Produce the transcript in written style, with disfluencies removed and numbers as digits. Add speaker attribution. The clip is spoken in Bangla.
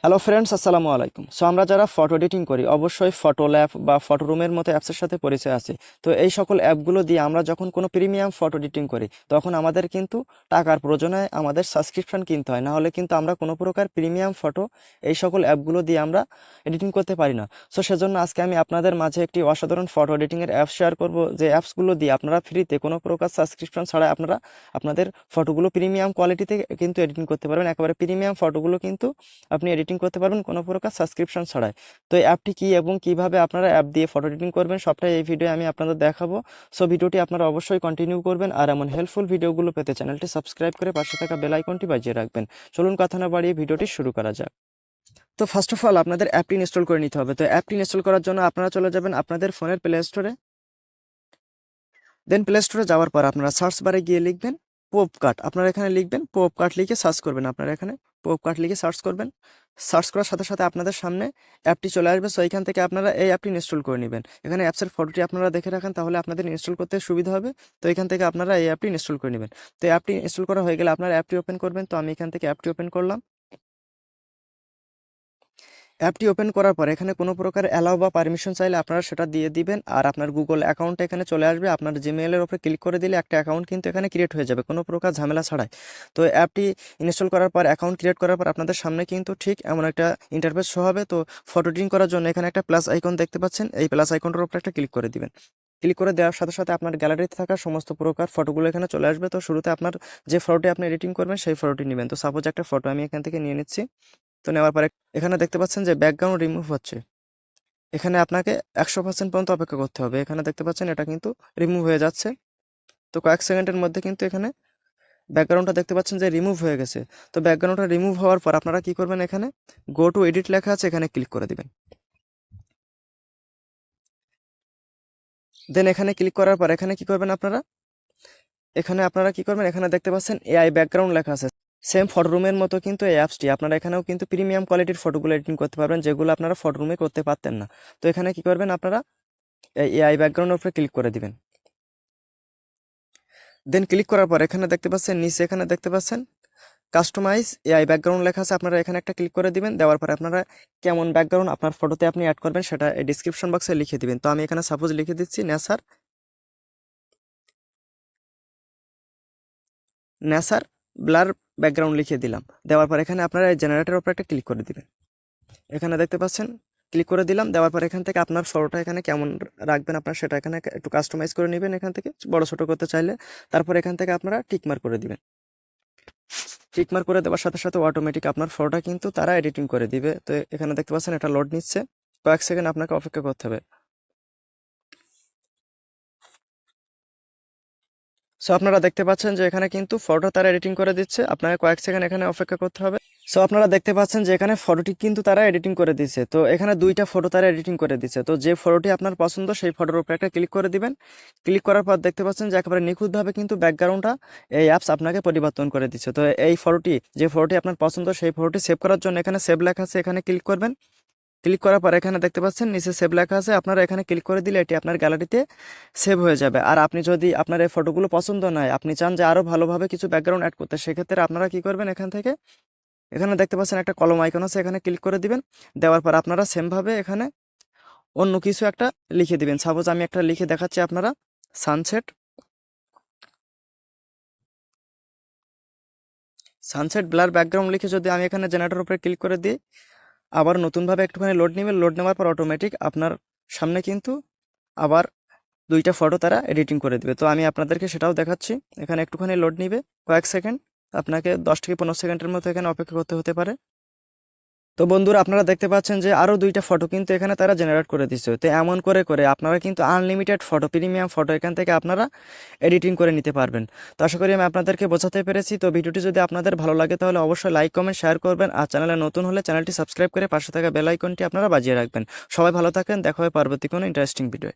Speaker 1: হ্যালো ফ্রেন্ডস, আসসালামু আলাইকুম। সো আমরা যারা ফটো এডিটিং করি অবশ্যই ফটো ল্যাব বা ফটো রুমের মতো অ্যাপসের সাথে পরিচয় আছে। তো এই সকল অ্যাপগুলো দিয়ে আমরা যখন কোনো প্রিমিয়াম ফটো এডিটিং করি তখন আমাদের কিন্তু টাকার প্রয়োজনে আমাদের সাবস্ক্রিপশন কিনতে হয়, না হলে কিন্তু আমরা কোনো প্রকার প্রিমিয়াম ফটো এই সকল অ্যাপগুলো দিয়ে আমরা এডিটিং করতে পারি না। সো সেজন্য আজকে আমি আপনাদের মাঝে একটি অসাধারণ ফটো এডিটিংয়ের অ্যাপ শেয়ার করব, যে অ্যাপসগুলো দিয়ে আপনারা ফ্রিতে কোনো প্রকার সাবস্ক্রিপশন ছাড়াই আপনারা আপনাদের ফটোগুলো প্রিমিয়াম কোয়ালিটিতে কিন্তু এডিটিং করতে পারবেন। একেবারে প্রিমিয়াম ফটোগুলো কিন্তু আপনি এডিটিং করতে পারবেন কোনো প্রকার সাবস্ক্রিপশন ছাড়াই। তো এই অ্যাপটি কী এবং কিভাবে আপনারা অ্যাপ দিয়ে ফটো এডিটিং করবেন সবটাই এই ভিডিও আমি আপনাদের দেখাবো। সো ভিডিওটি আপনারা অবশ্যই কন্টিনিউ করবেন, আর এমন হেল্পফুল ভিডিওগুলো পেতে চ্যানেলটি সাবস্ক্রাইব করে পাশে থাকা বেল আইকনটি বাজিয়ে রাখবেন। চলুন কথা না বাড়িয়ে ভিডিওটি শুরু করা যাক। তো ফার্স্ট অফ অল আপনাদের অ্যাপটি ইনস্টল করে নিতে হবে। তো অ্যাপটি ইনস্টল করার জন্য আপনারা চলে যাবেন আপনাদের ফোনের প্লে স্টোরে। দেন প্লে স্টোরে যাওয়ার পর আপনারা সার্চ বারে গিয়ে লিখবেন পোপকাট। আপনারা এখানে লিখবেন পোপকাট, লিখে সার্চ করবেন। আপনারা এখানে পোপকাট লিখে সার্চ করবেন। সার্চ করার সাথে সাথে আপনাদের সামনে অ্যাপটি চলে আসবে। সো এখান থেকে আপনারা এই অ্যাপটি ইনস্টল করে নেবেন। এখানে অ্যাপসের ফটোটি আপনারা দেখে রাখেন, তাহলে আপনাদের ইনস্টল করতে সুবিধা হবে। তো এখান থেকে আপনারা এই অ্যাপটি ইনস্টল করে নেবেন। তো অ্যাপটি ইনস্টল করা হয়ে গেলে আপনারা অ্যাপটি ওপেন করবেন। তো আমি এখান থেকে অ্যাপটি ওপেন করলাম। অ্যাপটি ওপেন করার পর এখানে কোনো প্রকার অ্যালাউ বা পারমিশন চাইলে আপনারা সেটা দিয়ে দিবেন, আর আপনার গুগল অ্যাকাউন্ট এখানে চলে আসবে। আপনার জিমেইলের উপরে ক্লিক করে দিলে একটা অ্যাকাউন্ট কিন্তু এখানে ক্রিয়েট হয়ে যাবে কোনো প্রকার ঝামেলা ছাড়াই। তো অ্যাপটি ইনস্টল করার পর অ্যাকাউন্ট ক্রিয়েট করার পর আপনাদের সামনে কিন্তু ঠিক এমন একটা ইন্টারফেস শো হবে। তো ফটো এডিটিং করার জন্য এখানে একটা প্লাস আইকন দেখতে পাচ্ছেন, এই প্লাস আইকনটার উপরে একটা ক্লিক করে দিবেন। ক্লিক করে দেওয়ার সাথে সাথে আপনার গ্যালারিতে থাকা সমস্ত প্রকার ফটোগুলো এখানে চলে আসবে। তো শুরুতে আপনার যে ফটোটি আপনি এডিটিং করবেন সেই ফটোটি নেবেন। তো সাপোজ একটা ফটো আমি এখান থেকে নিয়ে নিচ্ছি। তো নেওয়ার পরে এখানে দেখতে পাচ্ছেন যে ব্যাকগ্রাউন্ড রিমুভ হচ্ছে। এখানে আপনাকে 100% পর্যন্ত অপেক্ষা করতে হবে। এখানে দেখতে পাচ্ছেন এটা কিন্তু রিমুভ হয়ে যাচ্ছে। তো কয়েক সেকেন্ডের মধ্যে কিন্তু এখানে ব্যাকগ্রাউন্ডটা দেখতে পাচ্ছেন যে রিমুভ হয়ে গেছে। তো ব্যাকগ্রাউন্ডটা রিমুভ হওয়ার পর আপনারা কি করবেন, এখানে গো টু এডিট লেখা আছে, এখানে ক্লিক করে দিবেন। দেন এখানে ক্লিক করার পর এখানে কি করবেন আপনারা কি করবেন, এখানে দেখতে পাচ্ছেন এআই ব্যাকগ্রাউন্ড লেখা আছে। সেম ফটো রুমের মতো কিন্তু এই অ্যাপসটি আপনারা এখানেও কিন্তু প্রিমিয়াম কোয়ালিটির ফটোগুলো এডিটিং করতে পারবেন, যেগুলো আপনারা ফটো রুমে করতে পারতেন না। তো এখানে কি করবেন, আপনারা এই এআই ব্যাকগ্রাউন্ডের উপরে ক্লিক করে দিবেন। দেন ক্লিক করার পর এখানে দেখতে পাচ্ছেন নিচে এখানে দেখতে পাচ্ছেন কাস্টমাইজ এআই ব্যাকগ্রাউন্ড লেখা আছে। আপনারা এখানে একটা ক্লিক করে দিবেন। দেওয়ার পরে আপনারা কেমন ব্যাকগ্রাউন্ড আপনার ফটোতে আপনি অ্যাড করবেন সেটা এই ডিসক্রিপশন বক্সে লিখে দিবেন। তো আমি এখানে সাপোজ লিখে দিচ্ছি নেসার ব্লার ব্যাকগ্রাউন্ড লিখে দিলাম। দেওয়ার পর এখানে আপনারা এই জেনারেটরের উপর একটা ক্লিক করে দিবেন। এখানে দেখতে পাচ্ছেন ক্লিক করে দিলাম। দেওয়ার পর এখান থেকে আপনার ফটোটা এখানে কেমন রাখবেন আপনার সেটা এখানে একটু কাস্টমাইজ করে নেবেন, এখান থেকে বড় ছোট করতে চাইলে। তারপর এখান থেকে আপনারা টিকমার্ক করে দিবেন। টিকমার্ক করে দেওয়ার সাথে সাথে অটোমেটিক আপনার ফটোটা কিন্তু তারা এডিটিং করে দিবে। তো এখানে দেখতে পাচ্ছেন এটা লোড নিচ্ছে, কয়েক সেকেন্ড আপনাকে অপেক্ষা করতে হবে। সো আপনারা দেখতে পাচ্ছেন যে এখানে কিন্তু ফটো তারা এডিটিং করে দিচ্ছে, আপনাকে কয়েক সেকেন্ড এখানে অপেক্ষা করতে হবে। সো আপনারা দেখতে পাচ্ছেন যে এখানে ফটোটি কিন্তু তারা এডিটিং করে দিচ্ছে। তো এখানে দুইটা ফটো তারা এডিটিং করে দিচ্ছে। তো যে ফটোটি আপনার পছন্দ সেই ফটোর উপরে একটা ক্লিক করে দিবেন। ক্লিক করার পর দেখতে পাচ্ছেন যে একেবারে নিখুঁতভাবে কিন্তু ব্যাকগ্রাউন্ডটা এই অ্যাপস আপনাকে পরিবর্তন করে দিচ্ছে। তো এই ফটোটি যে ফটোটি আপনার পছন্দ সেই ফটোটি সেভ করার জন্য এখানে সেভ লেখা আছে, এখানে ক্লিক করবেন। ক্লিক করার পর এখানে দেখতে পাচ্ছেন নিচে সেভ লেখা আছে, আপনারা এখানে ক্লিক করে দিলে এটি আপনার গ্যালারিতে সেভ হয়ে যাবে। আর আপনি যদি আপনার এই ফটোগুলো পছন্দ নয়, আপনি চান যে আরও ভালোভাবে কিছু ব্যাকগ্রাউন্ড অ্যাড করতে, সেক্ষেত্রে আপনারা কি করবেন, এখান থেকে এখানে দেখতে পাচ্ছেন একটা কলম আইকন আছে, এখানে ক্লিক করে দিবেন। দেওয়ার পর আপনারা সেমভাবে এখানে অন্য কিছু একটা লিখে দিবেন। সাপোজ আমি একটা লিখে দেখাচ্ছি, আপনারা সানসেট সানসেট ব্লার ব্যাকগ্রাউন্ড লিখে যদি আমি এখানে জেনারেটর উপরে ক্লিক করে দিই, আবার নতুনভাবে একটুখানি লোড নেবেন। লোড নেওয়ার পর অটোমেটিক আপনার সামনে কিন্তু আবার দুইটা ফটো তারা এডিটিং করে দিবে। তো আমি আপনাদেরকে সেটাও দেখাচ্ছি। এখানে একটুখানি লোড নিবে কয়েক সেকেন্ড, আপনাকে 10 থেকে 15 সেকেন্ডের মতো এখানে অপেক্ষা করতে হতে পারে। তো বন্ধুরা আপনারা দেখতে পাচ্ছেন যে আরও দুইটা ফটো কিন্তু এখানে তারা জেনারেট করে দিচ্ছে। তো এমন করে করে আপনারা কিন্তু আনলিমিটেড ফটো, প্রিমিয়াম ফটো এখান থেকে আপনারা এডিটিং করে নিতে পারবেন। তো আশা করি আমি আপনাদেরকে বোঝাতে পেরেছি। তো ভিডিওটি যদি আপনাদের ভালো লাগে তাহলে অবশ্যই লাইক কমেন্ট শেয়ার করবেন, আর চ্যানেলে নতুন হলে চ্যানেলটি সাবস্ক্রাইব করে পাশে থাকা বেল আইকনটি আপনারা বাজিয়ে রাখবেন। সবাই ভালো থাকেন, দেখা হবে পরবর্তী কোনো ইন্টারেস্টিং ভিডিও।